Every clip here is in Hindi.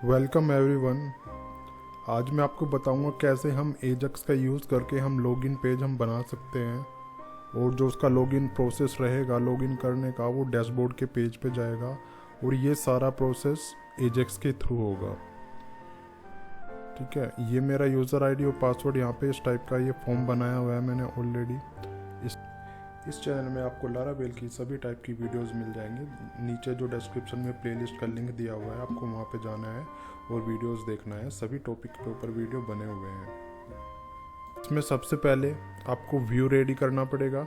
Welcome everyone. आज मैं आपको बताऊंगा कैसे हम एजक्स का यूज़ करके हम लॉगिन पेज हम बना सकते हैं और जो उसका लॉगिन प्रोसेस रहेगा लॉगिन करने का वो डैशबोर्ड के पेज पे जाएगा और ये सारा प्रोसेस एजक्स के थ्रू होगा। ठीक है, ये मेरा यूज़र आईडी और पासवर्ड यहाँ पे इस टाइप का ये फॉर्म बनाया हुआ है मैंने ऑलरेडी। इस चैनल में आपको लारावेल की सभी टाइप की वीडियोस मिल जाएंगी। नीचे जो डिस्क्रिप्शन में प्लेलिस्ट का लिंक दिया हुआ है, आपको वहाँ पे जाना है और वीडियोस देखना है। सभी टॉपिक के ऊपर वीडियो बने हुए हैं। इसमें सबसे पहले आपको व्यू रेडी करना पड़ेगा।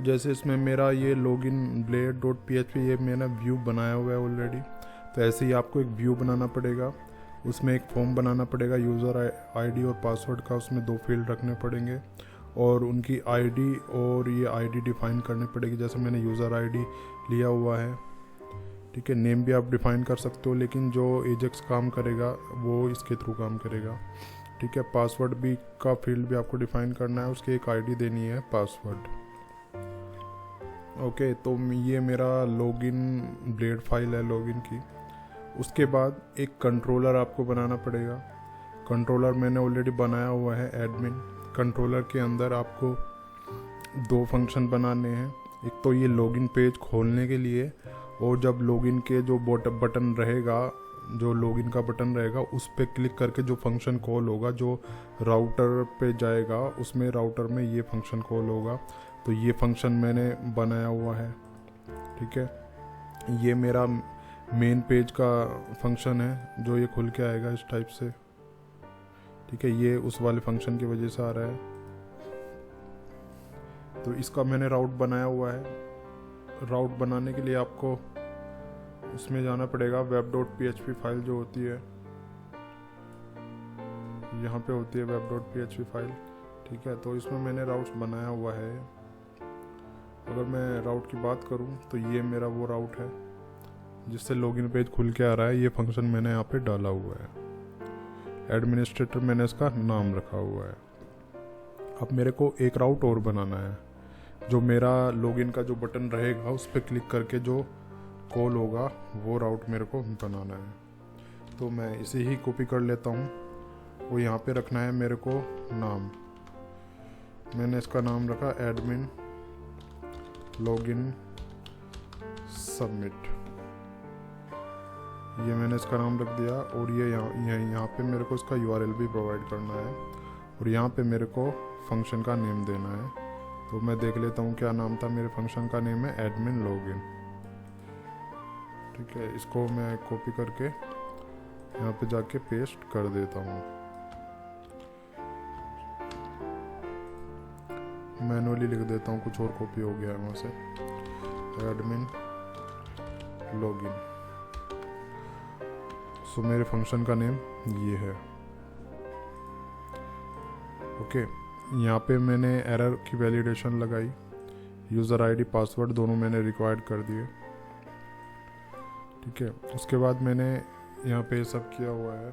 जैसे इसमें मेरा ये लॉगिन blade.php ये मैंने व्यू बनाया हुआ है ऑलरेडी, तो ऐसे ही आपको एक व्यू बनाना पड़ेगा। उसमें एक फॉर्म बनाना पड़ेगा यूज़र आईडी और पासवर्ड का, उसमें 2 फील्ड रखने पड़ेंगे और उनकी आईडी और ये आईडी डिफाइन करनी पड़ेगी। जैसे मैंने यूज़र आईडी लिया हुआ है, ठीक है। नेम भी आप डिफाइन कर सकते हो, लेकिन जो एजक्स काम करेगा वो इसके थ्रू काम करेगा, ठीक है। पासवर्ड भी का फील्ड भी आपको डिफाइन करना है, उसकी एक आईडी देनी है पासवर्ड। ओके, तो ये मेरा लॉगिन ब्लेड फाइल है लॉगिन की। उसके बाद एक कंट्रोलर आपको बनाना पड़ेगा। कंट्रोलर मैंने ऑलरेडी बनाया हुआ है एडमिन। कंट्रोलर के अंदर आपको 2 फंक्शन बनाने हैं। एक तो ये लॉगिन पेज खोलने के लिए, और जब लॉगिन के जो बटन रहेगा, जो लॉगिन का बटन रहेगा उस पर क्लिक करके जो फंक्शन कॉल होगा, जो राउटर पे जाएगा, उसमें राउटर में ये फंक्शन कॉल होगा। तो ये फंक्शन मैंने बनाया हुआ है, ठीक है। ये मेरा मेन पेज का फंक्शन है जो ये खुल के आएगा इस टाइप से, ठीक है। ये उस वाले फंक्शन की वजह से आ रहा है, तो इसका मैंने राउट बनाया हुआ है। राउट बनाने के लिए आपको उसमें जाना पड़ेगा। web.php फाइल जो होती है यहाँ पे होती है web.php फाइल, ठीक है। तो इसमें मैंने राउट्स बनाया हुआ है। अगर मैं राउट की बात करूँ तो ये मेरा वो राउट है जिससे लॉगिन पेज खुल के आ रहा है। ये फंक्शन मैंने यहाँ पे डाला हुआ है। एडमिनिस्ट्रेटर मैंने इसका नाम रखा हुआ है। अब मेरे को एक राउट और बनाना है। जो मेरा लॉगिन का जो बटन रहेगा उस पर क्लिक करके जो कॉल होगा वो राउट मेरे को बनाना है। तो मैं इसे ही कॉपी कर लेता हूँ। वो यहाँ पे रखना है मेरे को नाम। मैंने इसका नाम रखा एडमिन लॉगिन सबमिट। ये मैंने इसका नाम रख दिया और ये यहाँ पे मेरे को इसका URL भी प्रोवाइड करना है और यहाँ पे मेरे को फंक्शन का नेम देना है। तो मैं देख लेता हूँ क्या नाम था। मेरे फंक्शन का नेम है एडमिन लॉगिन, ठीक है। इसको मैं कॉपी करके यहाँ पे जाके पेस्ट कर देता हूँ। मैनुअली लिख देता हूँ, कुछ और कॉपी हो गया है वहाँ से। एडमिन लॉगिन, सो मेरे फंक्शन का नेम ये है। ओके, यहाँ पे मैंने एरर की वैलिडेशन लगाई। यूज़र आईडी पासवर्ड दोनों मैंने रिक्वायर्ड कर दिए, ठीक है। उसके बाद मैंने यहाँ पे सब किया हुआ है।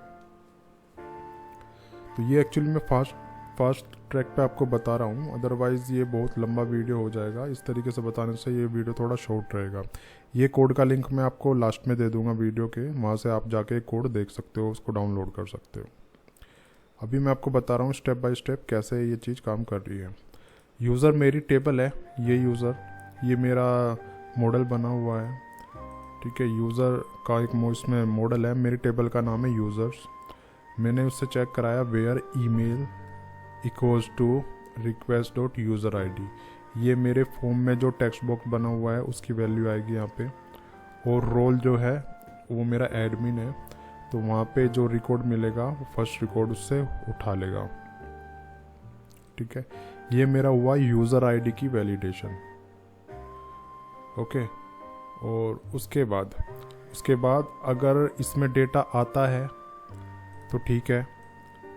तो ये एक्चुअली मैं फास्ट ट्रैक पे आपको बता रहा हूँ, अदरवाइज़ ये बहुत लंबा वीडियो हो जाएगा। इस तरीके से बताने से ये वीडियो थोड़ा शॉर्ट रहेगा। ये कोड का लिंक मैं आपको लास्ट में दे दूंगा वीडियो के, वहाँ से आप जाके कोड देख सकते हो, उसको डाउनलोड कर सकते हो। अभी मैं आपको बता रहा हूँ स्टेप बाय स्टेप कैसे ये चीज़ काम कर रही है। यूज़र मेरी टेबल है, ये यूज़र, ये मेरा मॉडल बना हुआ है, ठीक है। यूज़र का एक इसमें मॉडल है, मेरी टेबल का नाम है यूज़र्स। मैंने उससे चेक कराया where email equals to request.user_id। ये मेरे फॉर्म में जो टेक्स्ट बॉक्स बना हुआ है उसकी वैल्यू आएगी यहाँ पे। और रोल जो है वो मेरा एडमिन है, तो वहाँ पे जो रिकॉर्ड मिलेगा वो फर्स्ट रिकॉर्ड उससे उठा लेगा, ठीक है। ये मेरा हुआ यूज़र आईडी की वैलिडेशन, ओके। और उसके बाद अगर इसमें डेटा आता है तो ठीक है,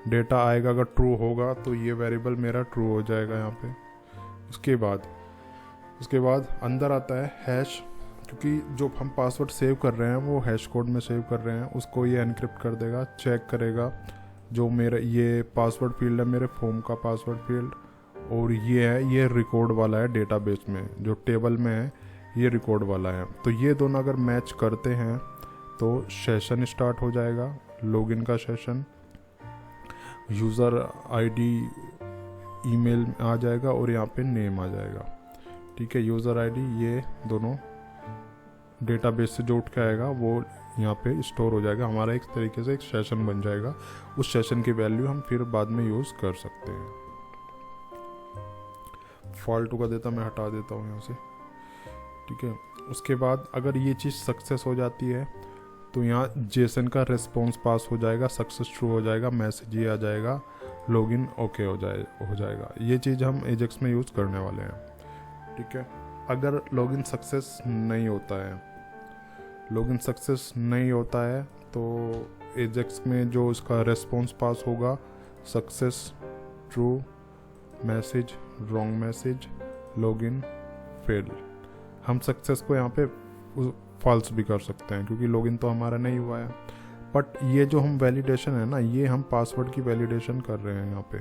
डेटा आएगा। अगर ट्रू होगा तो ये वेरिएबल मेरा ट्रू हो जाएगा यहाँ पे। उसके बाद अंदर आता है हैश, क्योंकि जो हम पासवर्ड सेव कर रहे हैं वो हैश कोड में सेव कर रहे हैं, उसको ये एनक्रिप्ट कर देगा, चेक करेगा। जो मेरा ये पासवर्ड फील्ड है मेरे फॉर्म का पासवर्ड फील्ड, और ये रिकॉर्ड वाला है डेटाबेस में, जो टेबल में है ये रिकॉर्ड वाला है। तो ये दोनों अगर मैच करते हैं तो सेशन स्टार्ट हो जाएगा, लॉगिन का सेशन, यूज़र आईडी ईमेल आ जाएगा और यहाँ पे नेम आ जाएगा। ठीक है, यूज़र आईडी ये दोनों डेटाबेस से जो उठ के आएगा वो यहाँ पे स्टोर हो जाएगा, हमारा एक तरीके से एक सेशन बन जाएगा। उस सेशन की वैल्यू हम फिर बाद में यूज़ कर सकते हैं। फाल्टू का देता मैं हटा देता हूँ यहाँ से। ठीक है, उसके बाद अगर ये चीज़ सक्सेस हो जाती है तो यहाँ जेसन का रिस्पॉन्स पास हो जाएगा, सक्सेस ट्रू हो जाएगा, मैसेज ये आ जाएगा, लॉगिन ओके हो जाएगा। ये चीज़ हम एजेक्स में यूज़ करने वाले हैं। ठीक है, अगर लॉगिन सक्सेस नहीं होता है तो एजेक्स में जो इसका रिस्पॉन्स पास होगा, success true, message, wrong message, login fail. हम सक्सेस को यहाँ पे फॉल्स भी कर सकते हैं क्योंकि लॉगिन तो हमारा नहीं हुआ है। बट ये जो हम वैलिडेशन है ना, ये हम पासवर्ड की वैलिडेशन कर रहे हैं यहाँ पे।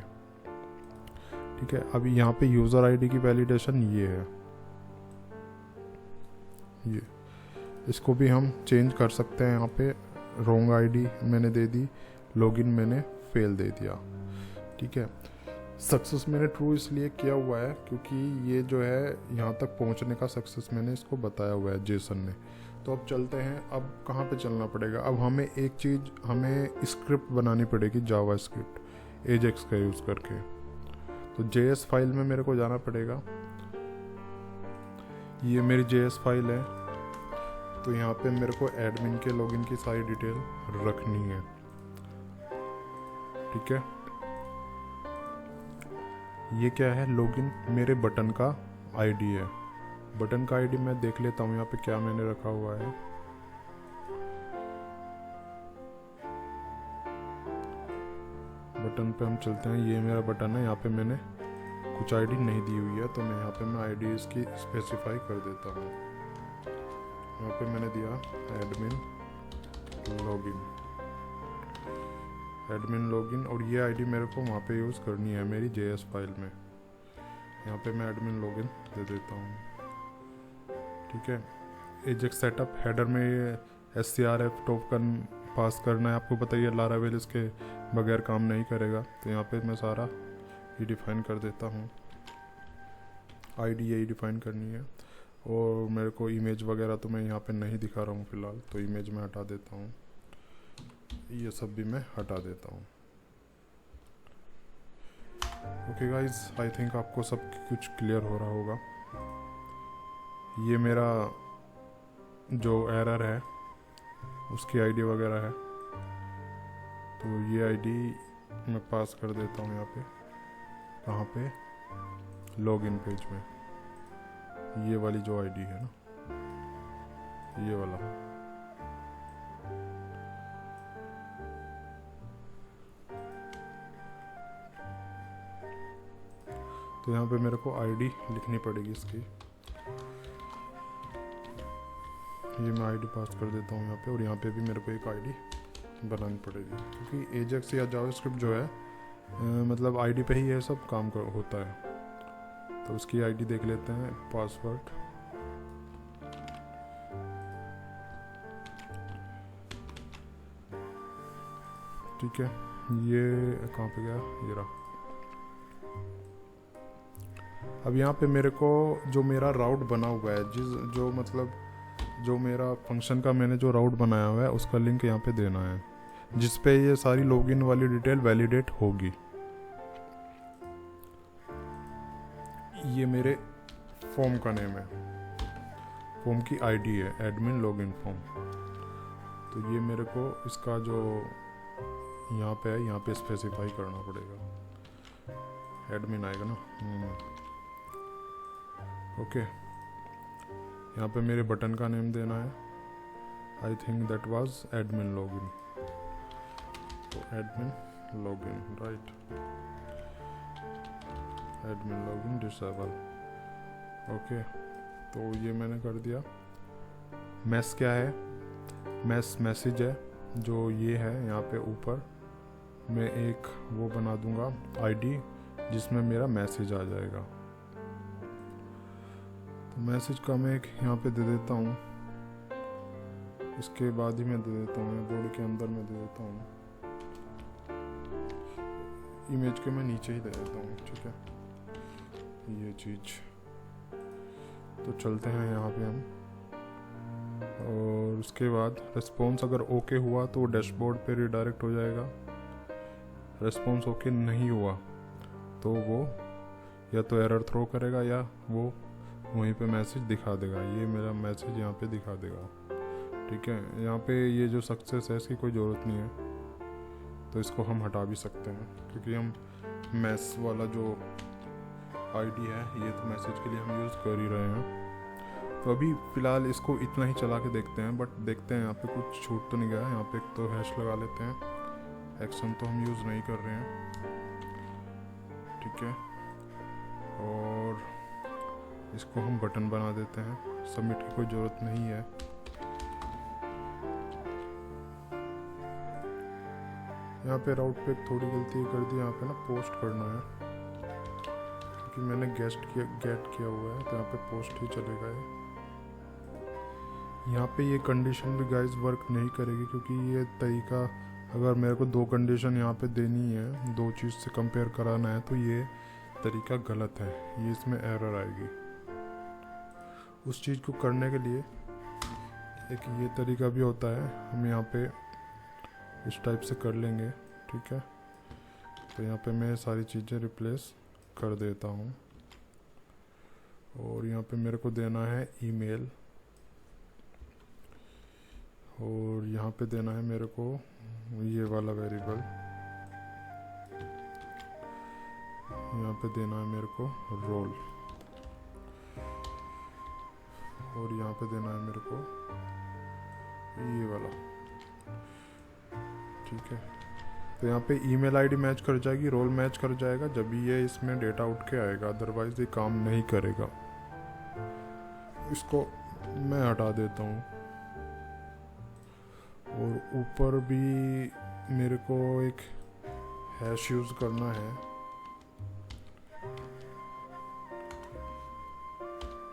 ठीक है, अभी यहाँ पे यूज़र आईडी की वैलिडेशन ये है, ये इसको भी हम चेंज कर सकते हैं। यहाँ पे रॉन्ग आईडी मैंने दे दी, लॉगिन मैंने फेल दे दिया। ठीक है, सक्सेस मैंने ट्रू इसलिए किया हुआ है क्योंकि ये जो है यहाँ तक पहुँचने का सक्सेस मैंने इसको बताया हुआ है जेसन ने। तो अब चलते हैं, अब कहाँ पे चलना पड़ेगा। अब हमें एक चीज़, हमें स्क्रिप्ट बनानी पड़ेगी, जावा स्क्रिप्ट एजेक्स का यूज़ करके। तो जेएस फाइल में मेरे को जाना पड़ेगा, ये मेरी जेएस फाइल है। तो यहाँ पे मेरे को एडमिन के लॉगिन की सारी डिटेल रखनी है। ठीक है, ये क्या है, लॉगिन मेरे बटन का आईडी है। बटन का आईडी मैं देख लेता हूँ यहाँ पे क्या मैंने रखा हुआ है। बटन पे हम चलते हैं, ये मेरा बटन है। यहाँ पे मैंने कुछ आईडी नहीं दी हुई है तो मैं यहाँ पे मैं आईडी इसकी स्पेसिफाई कर देता हूँ। यहाँ पे मैंने दिया एडमिन लॉगिन और ये आईडी मेरे को वहाँ पे यूज़ करनी है मेरी जेएस फाइल में। यहाँ पे मैं एडमिन लॉगिन दे देता हूँ। ठीक है, एजेक्स सेटअप हेडर में SCRF टोकन पास करना है। आपको पता ही है लारावेल इसके बगैर काम नहीं करेगा। तो यहाँ पे मैं सारा ये डिफ़ाइन कर देता हूँ, आईडी यही डिफ़ाइन करनी है। और मेरे को इमेज वगैरह तो मैं यहाँ पे नहीं दिखा रहा हूँ फ़िलहाल, तो इमेज में हटा देता हूँ, ये सब भी मैं हटा देता हूँ। ओके गाइज, आई थिंक आपको सब कुछ क्लियर हो रहा होगा। ये मेरा जो एरर है उसकी आईडी वगैरह है, तो ये आईडी मैं पास कर देता हूँ यहाँ पे, कहाँ पे, लॉगिन पेज में। ये वाली जो आईडी है ना, ये वाला, तो यहाँ पे मेरे को आईडी लिखनी पड़ेगी इसकी। ये मैं आईडी पास कर देता हूँ यहाँ पे, और यहाँ पे भी मेरे को एक आईडी बनानी पड़ेगी क्योंकि एजेक्स या जावास्क्रिप्ट जो है मतलब आईडी पे ही ये सब काम होता है। तो उसकी आईडी देख लेते हैं, पासवर्ड, ठीक है, ये कहाँ पे गया, ये रहा। अब यहाँ पे मेरे को जो मेरा राउट बना हुआ है, जो मतलब जो मेरा फंक्शन का मैंने जो राउट बनाया हुआ है उसका लिंक यहाँ पे देना है, जिस पे ये सारी लॉगिन वाली डिटेल वैलिडेट होगी। ये मेरे फॉर्म का नेम है, फॉर्म की आईडी है एडमिन लॉगिन फॉर्म। तो ये मेरे को इसका जो यहाँ पे है, यहाँ पे स्पेसिफाई करना पड़ेगा, एडमिन आएगा ना। ओके, यहाँ पे मेरे बटन का नेम देना है, I think that was admin login. तो admin login, right, admin login disable. Okay, तो ये मैंने कर दिया। मैस क्या है, मैस मैसेज है, जो ये है यहाँ पे ऊपर मैं एक वो बना दूंगा आईडी जिसमें मेरा मैसेज आ जाएगा। तो मैसेज का मैं एक यहाँ पे दे देता हूँ इसके बाद ही मैं दे देता हूँ, बॉडी के अंदर मैं दे देता हूँ, इमेज के मैं नीचे ही दे देता हूँ। ठीक है, ये चीज़ तो चलते हैं यहाँ पे हम। और उसके बाद रिस्पॉन्स अगर ओके हुआ तो वो डैशबोर्ड पे रिडायरेक्ट हो जाएगा। रिस्पॉन्स ओके नहीं हुआ तो वो या तो एरर थ्रो करेगा या वो वहीं पे मैसेज दिखा देगा। ये मेरा मैसेज यहाँ पे दिखा देगा। ठीक है, यहाँ पे ये जो सक्सेस है इसकी कोई ज़रूरत नहीं है, तो इसको हम हटा भी सकते हैं क्योंकि हम मैस वाला जो आईडी है ये तो मैसेज के लिए हम यूज़ कर ही रहे हैं। तो अभी फ़िलहाल इसको इतना ही चला के देखते हैं, बट देखते हैं यहाँ पे कुछ छूट तो नहीं गया। यहाँ पे एक तो हैश लगा लेते हैं, एक्शन तो हम यूज़ नहीं कर रहे हैं। ठीक है, और इसको हम बटन बना देते हैं, सबमिट की कोई ज़रूरत नहीं है। यहाँ पे राउट पे थोड़ी गलती कर दी, यहाँ पे ना पोस्ट करना है क्योंकि मैंने गेट किया हुआ है, तो यहाँ पे पोस्ट ही चलेगा ये। यहाँ पे ये कंडीशन भी गाइस वर्क नहीं करेगी क्योंकि ये तरीका, अगर मेरे को 2 कंडीशन यहाँ पे देनी है, 2 चीज़ से कंपेयर कराना है, तो ये तरीका गलत है, ये इसमें एरर आएगी। उस चीज़ को करने के लिए एक ये तरीका भी होता है, हम यहाँ पे इस टाइप से कर लेंगे। ठीक है, तो यहाँ पे मैं सारी चीज़ें रिप्लेस कर देता हूँ और यहाँ पे मेरे को देना है ईमेल, और यहाँ पे देना है मेरे को ये वाला वेरिएबल, यहाँ पे देना है मेरे को रोल, और यहाँ पे देना है मेरे को ये वाला। ठीक है, तो यहाँ पे ईमेल आईडी मैच कर जाएगी, रोल मैच कर जाएगा जब ये इसमें डेटा उठ के आएगा, अदरवाइज ये काम नहीं करेगा। इसको मैं हटा देता हूँ। और ऊपर भी मेरे को एक हैश यूज़ करना है।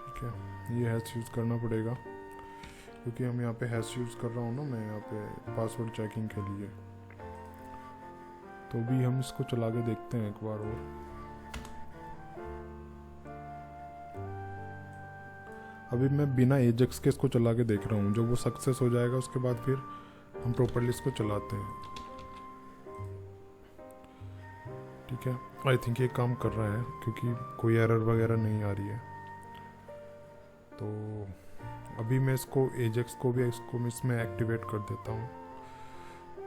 ठीक है, ये हैश यूज़ करना पड़ेगा क्योंकि हम यहाँ पे हैश यूज़ कर रहा हूँ ना मैं यहाँ पे पासवर्ड चेकिंग के लिए। तो भी हम इसको चला के देखते हैं एक बार और। अभी मैं बिना एजेक्स के इसको चला के देख रहा हूँ, जब वो सक्सेस हो जाएगा उसके बाद फिर हम प्रॉपर्ली इसको चलाते हैं। ठीक है, आई थिंक ये काम कर रहा है क्योंकि कोई एरर वगैरह नहीं आ रही है। तो अभी मैं इसको एजेक्स को भी इसको इसमें एक्टिवेट कर देता हूँ।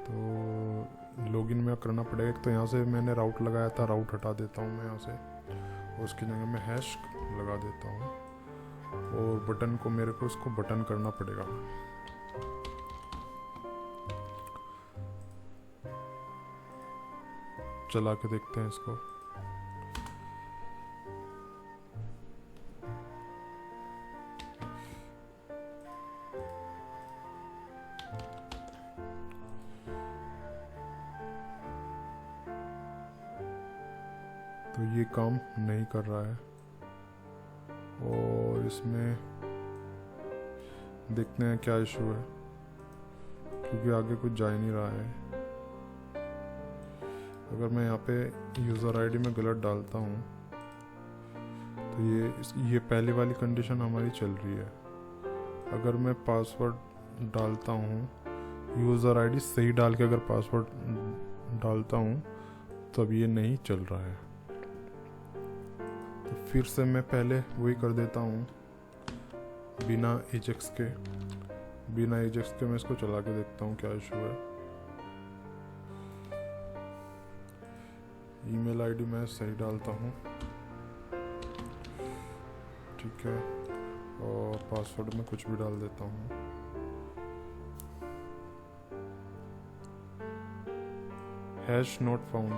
तो लॉगिन में करना पड़ेगा। एक तो यहाँ से मैंने राउट लगाया था, राउट हटा देता हूँ मैं यहाँ से, और उसकी जगह मैं हैश लगा देता हूँ। और बटन को मेरे को इसको बटन करना पड़ेगा। चला के देखते हैं इसको। तो ये काम नहीं कर रहा है और इसमें देखते हैं क्या इशू है क्योंकि आगे कुछ जा ही नहीं रहा है। अगर मैं यहाँ पे यूज़र आईडी में गलत डालता हूँ तो ये पहली वाली कंडीशन हमारी चल रही है। अगर मैं पासवर्ड डालता हूँ, यूज़र आईडी सही डाल के अगर पासवर्ड डालता हूँ तब ये नहीं चल रहा है। तो फिर से मैं पहले वही कर देता हूँ बिना एजेक्स के मैं इसको चला के देखता हूँ क्या इशू है। ईमेल आईडी मैं सही डालता हूँ, ठीक है, और पासवर्ड में कुछ भी डाल देता हूँ। हैश नॉट फाउंड,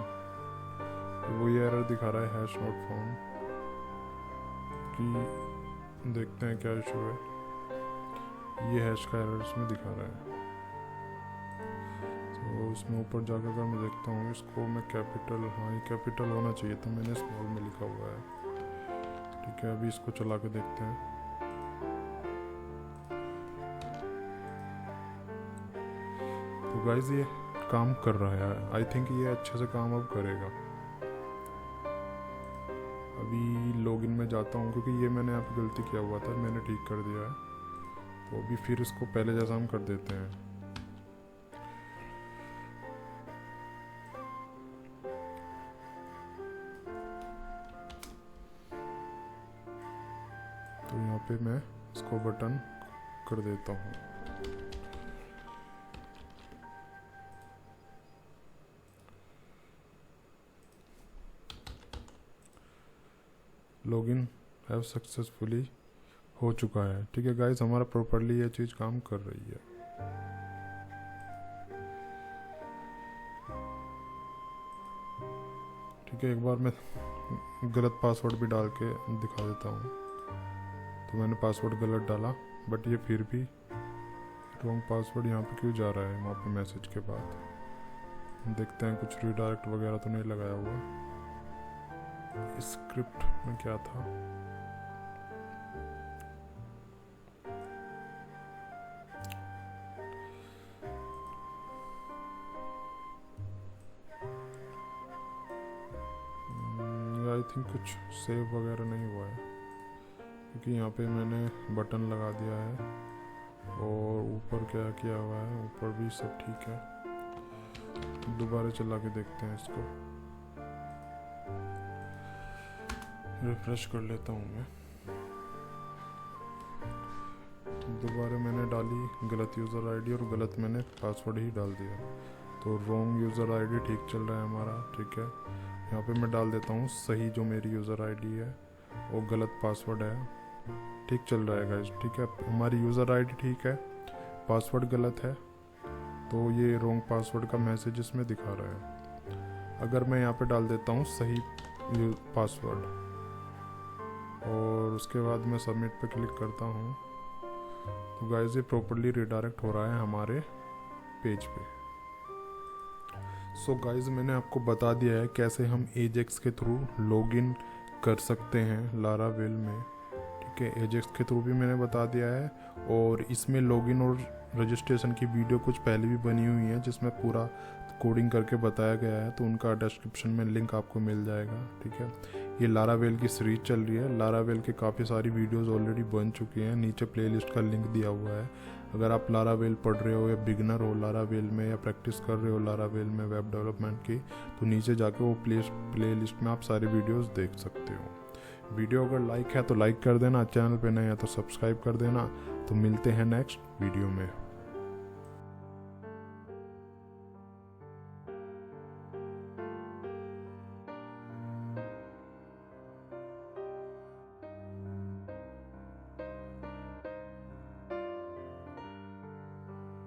वो ये एरर दिखा रहा है हैश नॉट फाउंड कि देखते हैं क्या इशू है। ये हैश का एरर इसमें दिखा रहा है। तो इसमें ऊपर जाकर अगर मैं देखता हूँ इसको मैं कैपिटल, हाँ ये कैपिटल होना चाहिए था, मैंने स्मॉल में लिखा हुआ है। ठीक है, अभी इसको चला के देखते हैं। गाइस ये काम कर रहा है, आई थिंक ये अच्छे से काम अब करेगा। अभी लॉगिन में जाता हूँ क्योंकि ये मैंने यहाँ पे गलती किया हुआ था, मैंने ठीक कर दिया है। तो अभी फिर इसको पहले जैसा हम कर देते हैं। तो यहाँ पे मैं इसको बटन कर देता हूँ। लॉगिन हैव सक्सेसफुली हो चुका है। ठीक है गाइस, हमारा प्रॉपरली ये चीज़ काम कर रही है। ठीक है, एक बार मैं गलत पासवर्ड भी डाल के दिखा देता हूँ। तो मैंने पासवर्ड गलत डाला, बट ये फिर भी रॉन्ग पासवर्ड यहाँ पे क्यों जा रहा है वहाँ पे मैसेज के बाद। देखते हैं कुछ रीडायरेक्ट वगैरह तो नहीं लगाया हुआ। स्क्रिप्ट में क्या था, आई थिंक कुछ सेव वगैरह नहीं हुआ है क्योंकि यहाँ पे मैंने बटन लगा दिया है और ऊपर क्या किया हुआ है, ऊपर भी सब ठीक है। दोबारा चला के देखते हैं इसको, रिफ्रेश कर लेता हूँ मैं। दोबारा मैंने डाली गलत यूज़र आईडी और गलत मैंने पासवर्ड ही डाल दिया। तो रॉन्ग यूज़र आईडी ठीक चल रहा है हमारा। ठीक है, यहाँ पे मैं डाल देता हूँ सही जो मेरी यूज़र आईडी है, वो गलत पासवर्ड है। ठीक चल रहा है गाइस। ठीक है, हमारी यूज़र आईडी ठीक है, पासवर्ड गलत है, तो ये रॉन्ग पासवर्ड का मैसेज इसमें दिखा रहा है। अगर मैं यहाँ पे डाल देता हूँ सही पासवर्ड और उसके बाद मैं सबमिट पे क्लिक करता हूँ, तो गाइस ये प्रॉपरली रिडायरेक्ट हो रहा है हमारे पेज पे। सो गाइस मैंने आपको बता दिया है कैसे हम एजेक्स के थ्रू लॉगिन कर सकते हैं लारावेल में। ठीक है, एजेक्स के थ्रू भी मैंने बता दिया है, और इसमें लॉगिन और रजिस्ट्रेशन की वीडियो कुछ पहले भी बनी हुई है जिसमें पूरा कोडिंग करके बताया गया है, तो उनका डिस्क्रिप्शन में लिंक आपको मिल जाएगा। ठीक है, ये लारावेल की सीरीज चल रही है। लारावेल के काफ़ी सारी वीडियोस ऑलरेडी बन चुकी हैं, नीचे प्लेलिस्ट का लिंक दिया हुआ है। अगर आप लारावेल पढ़ रहे हो या बिगनर हो लारावेल में, या प्रैक्टिस कर रहे हो लारावेल में वेब डेवलपमेंट की, तो नीचे जाके वो प्ले लिस्ट में आप सारी वीडियोस देख सकते हो। वीडियो अगर लाइक है तो लाइक कर देना, चैनल पे नए हैं तो सब्सक्राइब कर देना। तो मिलते हैं नेक्स्ट वीडियो में।